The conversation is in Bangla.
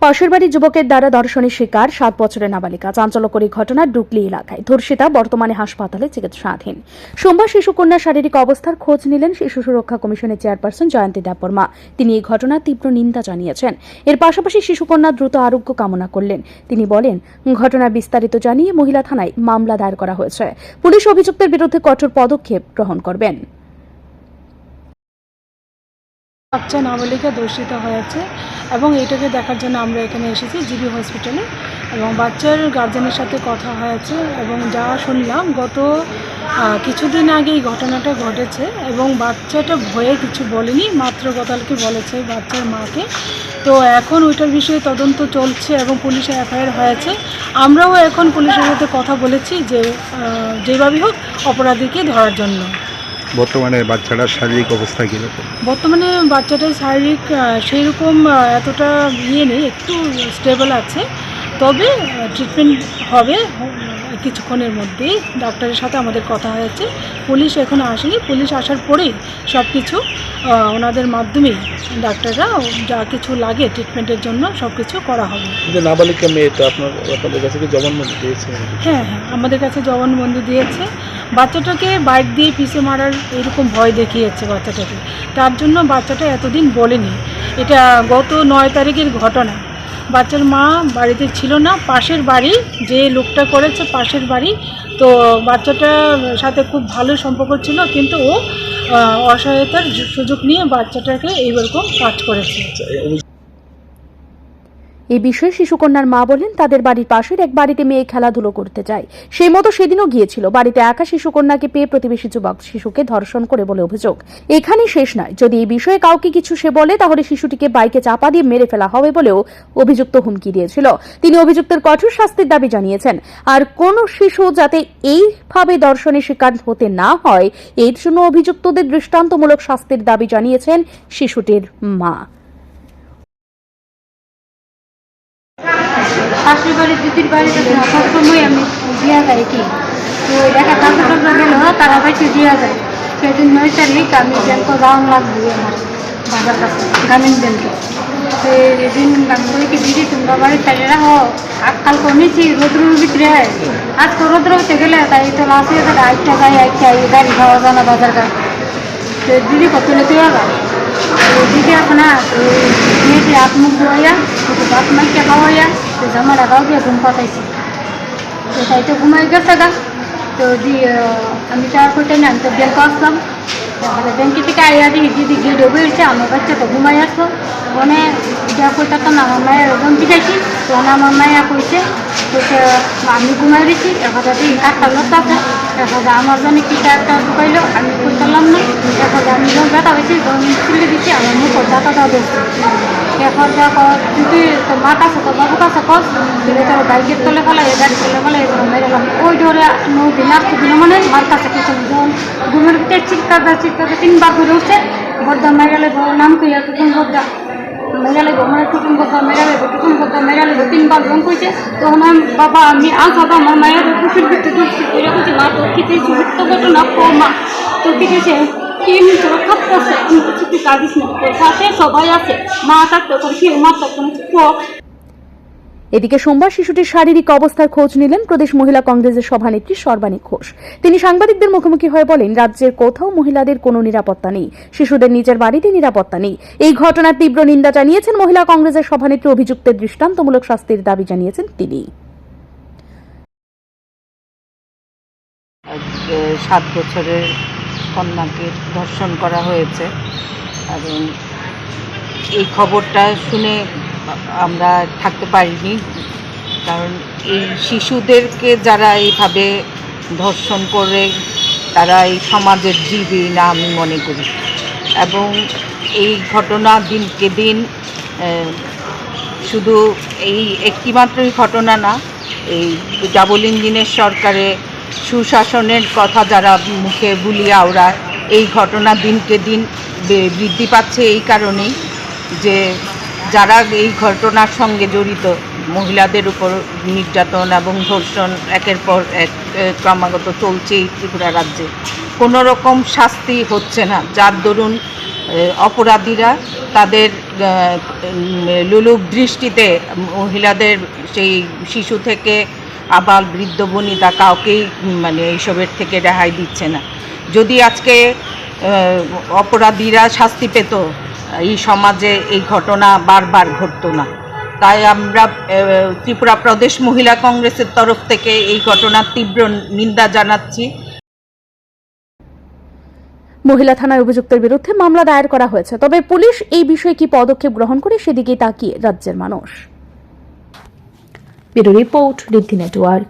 পাশের বাড়ির যুবকের দ্বারা ধর্ষণের শিকার 7 বছরের নাবালিকা। চাঞ্চল্যকরী ঘটনা ডুকলি এলাকায়। ধর্ষিতা বর্তমানে হাসপাতালে চিকিৎসাধীন। সোমবার শিশুকন্যার শারীরিক অবস্থার খোঁজ নিলেন শিশু সুরক্ষা কমিশনের চেয়ারপারসন জয়ন্তী দেববর্মা। তিনি এই ঘটনার তীব্র নিন্দা জানিয়েছেন। এর পাশাপাশি শিশুকন্যার দ্রুত আরোগ্য কামনা করলেন। তিনি বলেন, ঘটনার বিস্তারিত জানিয়ে মহিলা থানায় মামলা দায়ের করা হয়েছে। পুলিশ অভিযুক্তের বিরুদ্ধে কঠোর পদক্ষেপ গ্রহণ করবেন। বাচ্চা নাবালিকা ধর্ষিত হয়েছে এবং এটাকে দেখার জন্য আমরা এখানে এসেছি জিবি হসপিটালে এবং বাচ্চার গার্জেনের সাথে কথা হয়েছে এবং যা শুনলাম গত কিছুদিন আগে এই ঘটনাটা ঘটেছে এবং বাচ্চাটা ভয়ে কিছু বলেনি, মাত্র গতকালকে বলেছে বাচ্চার মাকে। তো এখন ওইটার বিষয়ে তদন্ত চলছে এবং পুলিশে এফআইআর হয়েছে। আমরাও এখন পুলিশের সাথে কথা বলেছি যে যেভাবে হোক অপরাধীকে ধরার জন্য। বর্তমানে বাচ্চাটার শারীরিক অবস্থা কীরকম? বর্তমানে বাচ্চাটার শারীরিক সেইরকম এতটা নেই, একটু স্টেবল আছে, তবে ট্রিটমেন্ট হবে কিছুক্ষণের মধ্যেই। ডাক্তারের সাথে আমাদের কথা হয়েছে। পুলিশ এখনও আসেনি, পুলিশ আসার পরেই সব কিছু ওনাদের মাধ্যমেই ডাক্তাররা যা কিছু লাগে ট্রিটমেন্টের জন্য সব কিছু করা হবে। নাবালিকা মেয়ে তো আপনাদের কাছে কি জবানবন্দি দিয়েছে? হ্যাঁ, আমাদের কাছে জবানবন্দি দিয়েছে। বাচ্চাটাকে বাইক দিয়ে পিষে মারার এরকম ভয় দেখিয়েছে বাচ্চাটাকে, তার জন্য বাচ্চাটা এতদিন বলেনি। এটা গত 9 তারিখের ঘটনা। বাচ্চার মা বাড়িতে ছিল না, পাশের বাড়ি যে লোকটা করেছে পাশের বাড়ি, তো বাচ্চাটার সাথে খুব ভালো সম্পর্ক ছিল, কিন্তু ও অসহায়তার সুযোগ নিয়ে বাচ্চাটাকে এইরকম কাজ করেছে। এই বিষয়ে শিশুকন্যার মা বলেন, তাদের বাড়ির পাশের এক বাড়িতে মেয়ে খেলাধুলো করতে যায়, সেই মতো সেদিনও গিয়েছিল। বাড়িতে একা শিশুকন্যাকে পেয়ে প্রতিবেশী যুবক শিশুকে ধর্ষণ করে বলে অভিযোগ। এখানেই শেষ নয়, যদি এই বিষয়ে কাউকে কিছু সে বলে তাহলে শিশুটিকে বাইকে চাপা দিয়ে মেরে ফেলা হবে বলেও অভিযুক্ত হুমকি দিয়েছিল। তিনি অভিযুক্তের কঠোর শাস্তির দাবি জানিয়েছেন। আর কোন শিশু যাতে এইভাবে ধর্ষণের শিকার হতে না হয়, এর জন্য অভিযুক্তদের দৃষ্টান্তমূলক শাস্তির দাবি জানিয়েছেন শিশুটির মা। শাশুড়ি বাড়ি দিদির বাড়িতে সবসময় আমি দিয়া যাই কি তো দেখা কাজে টাজা গেলেও তারা বাড়িতে দিয়া যায়। সেদিন 9 তারিখ আমি ব্যাংক যাওয়ান লাগবে আমার বাবার কাছে, গ্রামীণ ব্যাংকে। তো এদিন আমি বলি কি দিদি তোমরা বাড়ির চালিয়ে রাখো, আজকাল কমেছি রোদ্রের ভিতরে, আজকে রোদ্র হতে গেলে তাই তো লাস্টে আইটা যাই গাড়ি খাওয়া যায় না বাজার ঘাট। তো দিদি কত তুই যাও দিদি আছে না, মেয়েটি হাত মুখ ধোয়াইয়া বাপ মাইকে খাওয়াইয়া তো জামা রাখাও দিয়ে ঘুম পাতাইছি। তো তাই তো ঘুমাই গেছে গা। তো আমি তো আর কোথায় না, আমি তো ব্যাংকে আসলাম। তাহলে ব্যাংকে থেকে আইয়া দিই দিদি গিয়ে ডুবে উঠছে, আমার বাচ্চা তো ঘুমাই আসলো। মানে যা করতাম না আমার মায়ের ওজন পিঠাইছি, তো আমার মায়া কইছে আমি ঘুমাই দিচ্ছি। এখন দিন কাঠটা লোক আছে, এখন আমার জন্য কিটা একটা ঢুকাইলো, আমি করতাম না। এখন আমি যখন ব্যথা হয়েছি তুলে দিচ্ছি, আমার মুখ দাঁতাটা ধরছে। এখন যা যদি তোর মা কাছে তোর বাবু কাছে কস দিলে তোর বাইকের তলে ফেলাই, গাড়ির তলে ফেলাই মেরেলাম। ওই ধরে নদী নাচতে দিল মানে মার কাছে কিছু যখন ঘুমের ভিতরে চিৎকার 3বার ধরে উঠছে। বদ্দা মেঘালে নাম কইয়া টুকুন বদ্দা মেঘালে মানে টুকুন বদ্দা মেঘালে টুকুন বদ্দা মেঘালে 3বার রং কইছে। তখন আমি বাবা আমি আসাদা আমার মায়ের পুকুর ভিতরে ঢুকছি, কইরা বলছি মা তোর খেতে সুস্থ ঘটনা মা তোর খেতেছে কিন্তু তোর খাচ্ছে কিন্তু ছুটি কাঁদিস না, তোর সাথে সবাই আছে, মা থাকতে তোর কি মা থাকতো। এদিকে সোমবার শিশুটির শারীরিক অবস্থার খোঁজ নিলেন প্রদেশ মহিলা কংগ্রেসের সভানেত্রী সর্বাণী ঘোষ। তিনি সাংবাদিকদের মুখোমুখি হয়ে বলেন, রাজ্যের কোথাও মহিলাদের কোনো নিরাপত্তা নেই, শিশুদের নিজের বাড়িতে নিরাপত্তা নেই। এই ঘটনার তীব্র নিন্দা জানিয়েছেন মহিলা কংগ্রেসের সভানেত্রী। অভিযুক্তের দৃষ্টান্তমূলক শাস্তির দাবি জানিয়েছেন তিনি। 7 বছরের কন্যাকে ধর্ষণ করা হয়েছে এবং এই খবরটা শুনে আমরা থাকতে পারিনি, কারণ এই শিশুদেরকে যারা এইভাবে ধর্ষণ করে তারা এই সমাজের জীবী না আমি মনে করি। এবং এই ঘটনা দিনকে দিন শুধু এই একটিমাত্রই ঘটনা না, এই ডাবল ইঞ্জিনের সরকারে সুশাসনের কথা যারা মুখে বুলিয়ে আওড়ায়, এই ঘটনা দিনকে দিন বৃদ্ধি পাচ্ছে এই কারণেই যে যারা এই ঘটনার সঙ্গে জড়িত, মহিলাদের উপর নির্যাতন এবং ধর্ষণ একের পর এক ক্রমাগত চলছে এই ত্রিপুরা রাজ্যে, কোনো রকম শাস্তি হচ্ছে না, যার দরুন অপরাধীরা তাদের লোলুপ দৃষ্টিতে মহিলাদের সেই শিশু থেকে আবাল বৃদ্ধ বনিতা কাউকেই মানে এইসবের থেকে রেহাই দিচ্ছে না। যদি আজকে অপরাধীরা শাস্তি পেত, এই সমাজে এই ঘটনা বারবার ঘটতো না। তাই আমরা ত্রিপুরা প্রদেশ মহিলা কংগ্রেসের তরফ থেকে এই ঘটনার তীব্র নিন্দা জানাচ্ছি। মহিলা থানায় অভিযুক্তের বিরুদ্ধে মামলা দায়ের করা হয়েছে, তবে পুলিশ এই বিষয়ে কি পদক্ষেপ গ্রহণ করে সেদিকে তাকিয়ে রাজ্যের মানুষ। ব্যুরো রিপোর্ট, ঋদ্ধি নেটওয়ার্ক।